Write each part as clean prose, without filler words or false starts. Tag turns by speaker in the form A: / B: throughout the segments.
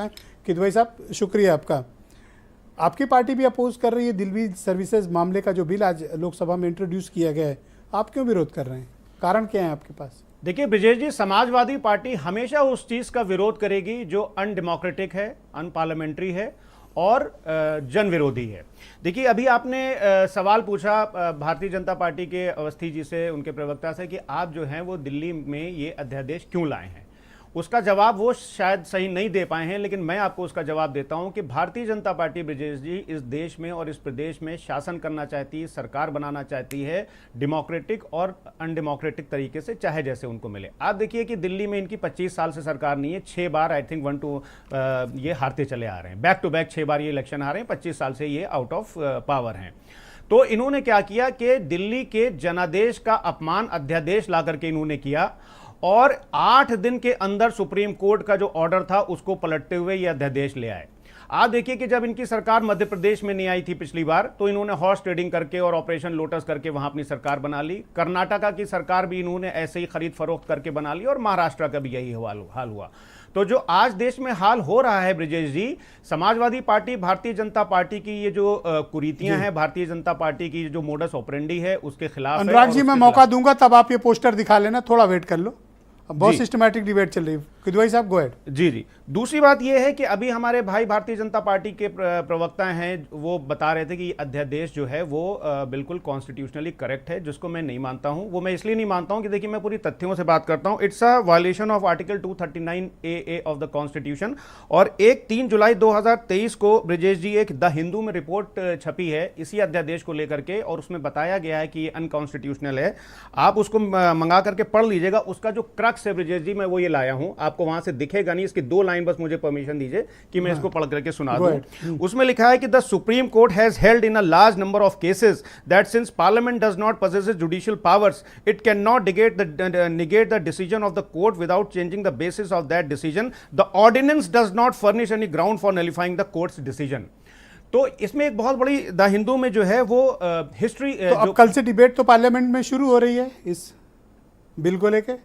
A: पाएँ। किदवई साहब शुक्रिया आपका। आपकी पार्टी भी अपोज कर रही है दिल्ली सर्विसेज मामले का जो बिल आज लोकसभा में इंट्रोड्यूस किया गया है, आप क्यों विरोध कर रहे हैं? कारण क्या है आपके पास?
B: देखिए ब्रिजेश जी, समाजवादी पार्टी हमेशा उस चीज का विरोध करेगी जो अनडेमोक्रेटिक है, अनपार्लियामेंट्री है और जन विरोधी है। देखिए अभी आपने सवाल पूछा भारतीय जनता पार्टी के अवस्थी जी से, उनके प्रवक्ता से, कि आप जो हैं वो दिल्ली में ये अध्यादेश क्यों लाए हैं। उसका जवाब वो शायद सही नहीं दे पाए हैं, लेकिन मैं आपको उसका जवाब देता हूं कि भारतीय जनता पार्टी ब्रिजेश जी इस देश में और इस प्रदेश में शासन करना चाहती है, सरकार बनाना चाहती है, डेमोक्रेटिक और अनडेमोक्रेटिक तरीके से, चाहे जैसे उनको मिले। आप देखिए कि दिल्ली में इनकी 25 साल से सरकार नहीं है, 6 बार आई थिंक 1-2 ये हारते चले आ रहे हैं, बैक टू बैक 6 बार ये इलेक्शन हारे हैं, 25 साल से ये आउट ऑफ पावर हैं। तो इन्होंने क्या किया कि दिल्ली के जनादेश का अपमान अध्यादेश ला करके इन्होंने किया और 8 दिन के अंदर सुप्रीम कोर्ट का जो ऑर्डर था उसको पलटते हुए यह अध्यादेश ले आए। आप देखिए कि जब इनकी सरकार मध्य प्रदेश में नहीं आई थी पिछली बार, तो इन्होंने हॉर्स ट्रेडिंग करके और ऑपरेशन लोटस करके वहां अपनी सरकार बना ली। कर्नाटका की सरकार भी इन्होंने ऐसे ही खरीद फरोख्त करके बना ली और महाराष्ट्र का भी यही हाल हुआ। तो जो आज देश में हाल हो रहा है ब्रिजेश जी, समाजवादी पार्टी, भारतीय जनता पार्टी की ये जो कुरीतियां हैं, भारतीय जनता पार्टी की जो मोडस ऑपरेंडी है, उसके खिलाफ।
A: अनुराग जी मैं मौका दूंगा तब आप ये पोस्टर दिखा लेना, थोड़ा वेट कर लो, बहुत सिस्टमैटिक डिबेट चल रही है। किदवई साहब गो अहेड।
B: जी। दूसरी बात यह है कि अभी हमारे भाई भारतीय जनता पार्टी के प्रवक्ता हैं, वो बता रहे थे कि अध्यादेश जो है वो बिल्कुल कॉन्स्टिट्यूशनली करेक्ट है, जिसको मैं नहीं मानता हूं। वो मैं इसलिए नहीं मानता हूं कि देखिए मैं पूरी तथ्यों से बात करता हूं। It's a violation of article 239AA of the constitution. और 3 जुलाई 2023 को ब्रिजेश जी एक द हिंदू में रिपोर्ट छपी है इसी अध्यादेश को लेकर के, और उसमें बताया गया है कि ये अनकॉन्स्टिट्यूशनल है। आप उसको मंगा करके पढ़ लीजिएगा। उसका जो क्रक्स है ब्रिजेश जी, मैं वो ये लाया हूं, आपको वहां से दिखेगा नहीं, इसकी 2 लाइन बस मुझे परमिशन दीजिए कि मैं इसको पढ़ करके सुना दूं। उसमें लिखा है कि the supreme court has held in a large number of cases that since parliament does not possesses judicial powers, it cannot negate the decision of the court without changing the basis of that decision. The ordinance does not furnish any ground for nullifying the court's decision. तो इसमें एक बहुत बड़ी the Hindu में जो है वो history.
A: तो अब कल से डिबेट तो पार्लियामेंट में शुरू हो रही है इस बिल को लेके।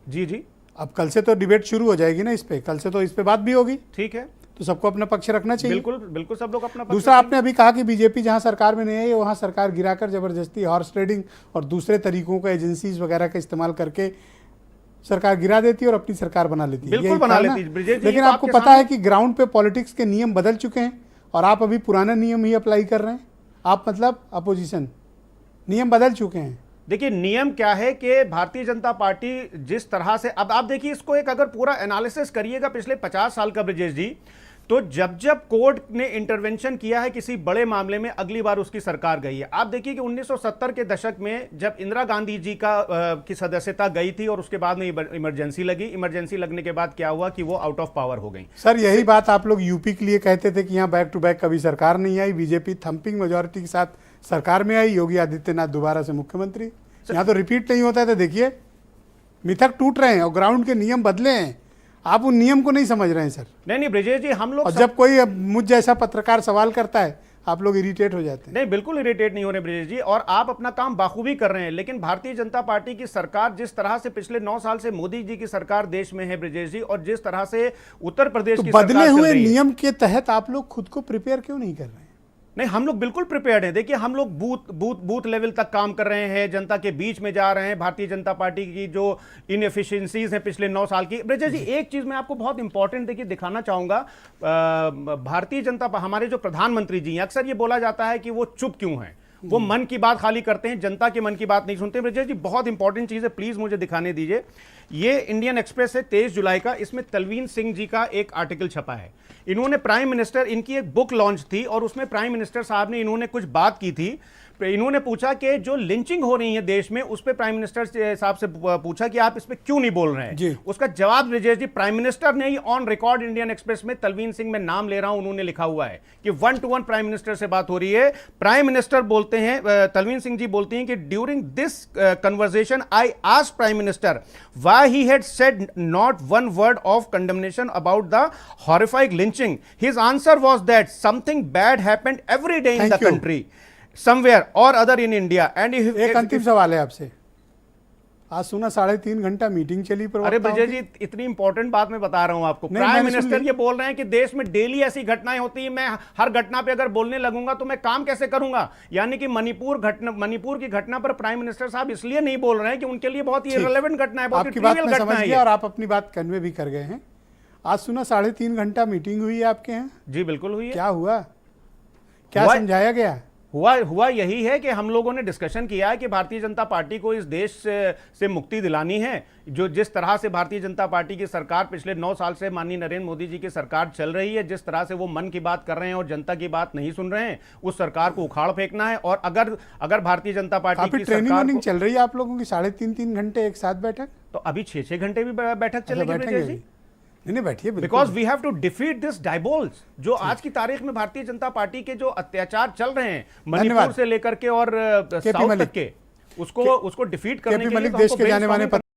B: जी
A: अब कल से तो डिबेट शुरू हो जाएगी ना इस पे, कल से तो इस पे बात भी होगी।
B: ठीक है,
A: तो सबको अपना पक्ष रखना चाहिए।
B: बिल्कुल सब लोग अपना पक्ष।
A: दूसरा, आपने अभी कहा कि बीजेपी जहां सरकार में नहीं है, वहां सरकार गिराकर जबरदस्ती हॉर्स ट्रेडिंग और दूसरे तरीकों का, एजेंसीज वगैरह का इस्तेमाल करके सरकार गिरा देती है और अपनी सरकार बना लेती है।
B: बिल्कुल बना लेती है।
A: लेकिन आपको पता है कि ग्राउंड पे पॉलिटिक्स के नियम बदल चुके हैं और आप अभी पुराना नियम ही अप्लाई कर रहे हैं। आप मतलब अपोजिशन, नियम बदल चुके हैं।
B: देखिए नियम क्या है कि भारतीय जनता पार्टी जिस तरह से, अब आप देखिए इसको एक अगर पूरा एनालिसिस करिएगा पिछले 50 साल का ब्रिजेश जी, तो जब जब कोर्ट ने इंटरवेंशन किया है किसी बड़े मामले में, अगली बार उसकी सरकार गई है। आप देखिए कि 1970 के दशक में जब इंदिरा गांधी जी की सदस्यता गई थी और उसके बाद में इमरजेंसी लगी, इमरजेंसी लगने के बाद क्या हुआ कि वो आउट ऑफ पावर हो गई।
A: सर यही बात आप लोग यूपी के लिए कहते थे कि यहाँ बैक टू बैक कभी सरकार नहीं आई, बीजेपी थंपिंग मेजोरिटी के साथ सरकार में आई, योगी आदित्यनाथ दोबारा से मुख्यमंत्री। यहाँ तो रिपीट नहीं होता है। तो देखिए मिथक टूट रहे हैं और ग्राउंड के नियम बदले हैं, आप उन नियम को नहीं समझ रहे हैं सर।
B: नहीं ब्रिजेश जी, हम लोग
A: जब कोई मुझ जैसा पत्रकार सवाल करता है आप लोग इरिटेट हो जाते हैं।
B: नहीं, बिल्कुल इरिटेट नहीं हो रहे ब्रिजेश जी, और आप अपना काम बाखूबी कर रहे हैं। लेकिन भारतीय जनता पार्टी की सरकार जिस तरह से पिछले 9 साल से मोदी जी की सरकार देश में है ब्रिजेश जी, और जिस तरह से उत्तर प्रदेश की
A: बदले हुए नियम के तहत आप लोग खुद को प्रिपेयर क्यों नहीं कर रहे हैं?
B: नहीं, हम लोग बिल्कुल प्रिपेयर्ड हैं। देखिए हम लोग बूथ लेवल तक काम कर रहे हैं, जनता के बीच में जा रहे हैं। भारतीय जनता पार्टी की जो इनएफिशिएंसीज हैं पिछले 9 साल की, ब्रिजेश जी एक चीज मैं आपको बहुत इंपॉर्टेंट देखिए दिखाना चाहूंगा। भारतीय जनता, हमारे जो प्रधानमंत्री जी हैं, अक्सर ये बोला जाता है कि वो चुप क्यों हैं, वो मन की बात खाली करते हैं, जनता के मन की बात नहीं सुनते। ब्रिजेश जी बहुत इंपॉर्टेंट चीज है, प्लीज मुझे दिखाने दीजिए। ये इंडियन एक्सप्रेस है 23 जुलाई का, इसमें तलवीन सिंह जी का एक आर्टिकल छपा है। इन्होंने प्राइम मिनिस्टर, इनकी एक बुक लॉन्च थी और उसमें प्राइम मिनिस्टर साहब ने इन्होंने कुछ बात की थी। इन्होंने पूछा कि जो लिंचिंग हो रही है देश में, उस पर प्राइम मिनिस्टर साहब से पूछा कि आप इस पे क्यों नहीं बोल रहे हैं। उसका जवाब ब्रिजेश जी प्राइम मिनिस्टर ने ही ऑन रिकॉर्ड इंडियन एक्सप्रेस में, तलवीन सिंह में नाम ले रहा हूं, उन्होंने लिखा हुआ है कि 1-to-1 प्राइम मिनिस्टर से बात हो रही है। प्राइम मिनिस्टर बोलते हैं, तलवीन सिंह जी बोलती हैं कि during this conversation I asked prime minister why he had said not one word of condemnation about the horrifying lynching. His answer was that something bad happened every day in the country somewhere or other in India, and if
A: एक अंतिम सवाल है आपसे, आज सुना 3.5 घंटा meeting चली
B: अरे
A: प्रवक्ताओं
B: ब्रजेश
A: की।
B: जी, इतनी इंपॉर्टेंट बात मैं बता रहा हूं आपको।
A: नहीं,
B: प्राइम
A: मैंने सुन
B: मिनिस्टर
A: ली।
B: ये बोल रहे हैं कि देश में डेली ऐसी घटनाएं होती हैं, मैं हर घटना पे अगर बोलने लगूंगा तो मैं काम कैसे करूंगा। यानी कि मणिपुर की घटना पर प्राइम मिनिस्टर साहब इसलिए नहीं बोल रहे हैं कि उनके लिए बहुत ही
A: ठीक।
B: इररिलेवेंट घटना है, बहुत ही
A: आपकी बात
B: ट्रिवियल
A: मैं
B: घटना
A: समझ
B: है
A: गया
B: ये।
A: और आप अपनी बात कन्वे भी कर गए हैं। आज सुना 3.5 घंटा मीटिंग हुई है आपके यहाँ,
B: जी बिल्कुल हुई है।
A: क्या हुआ, क्या
B: हुआ-
A: समझाया गया?
B: हुआ यही है कि हम लोगों ने डिस्कशन किया है कि भारतीय जनता पार्टी को इस देश से मुक्ति दिलानी है। जो जिस तरह से भारतीय जनता पार्टी की सरकार पिछले 9 साल से माननीय नरेंद्र मोदी जी की सरकार चल रही है, जिस तरह से वो मन की बात कर रहे हैं और जनता की बात नहीं सुन रहे हैं, उस सरकार को उखाड़ फेंकना है। और अगर भारतीय जनता पार्टी
A: काफी
B: की
A: ट्रेनिंग
B: सरकार
A: वनिंग चल रही है आप लोगों की, 3.5 घंटे एक साथ बैठक?
B: तो अभी 6-6 घंटे भी बैठक चलेगी
A: बैठेंगे
B: ब्रजेश
A: भी?
B: जी।
A: नहीं बैठिए,
B: because we have to defeat this diabolos जो आज की तारीख में भारतीय जनता पार्टी के जो अत्याचार चल रहे हैं मणिपुर
A: धन्यवाद।
B: से लेकर के और साउथ
A: मलिक।
B: तक के, उसको डिफीट करने
A: केपी
B: के लिए
A: मलिक
B: तो
A: देश
B: हमको
A: के जाने माने
B: brainstorming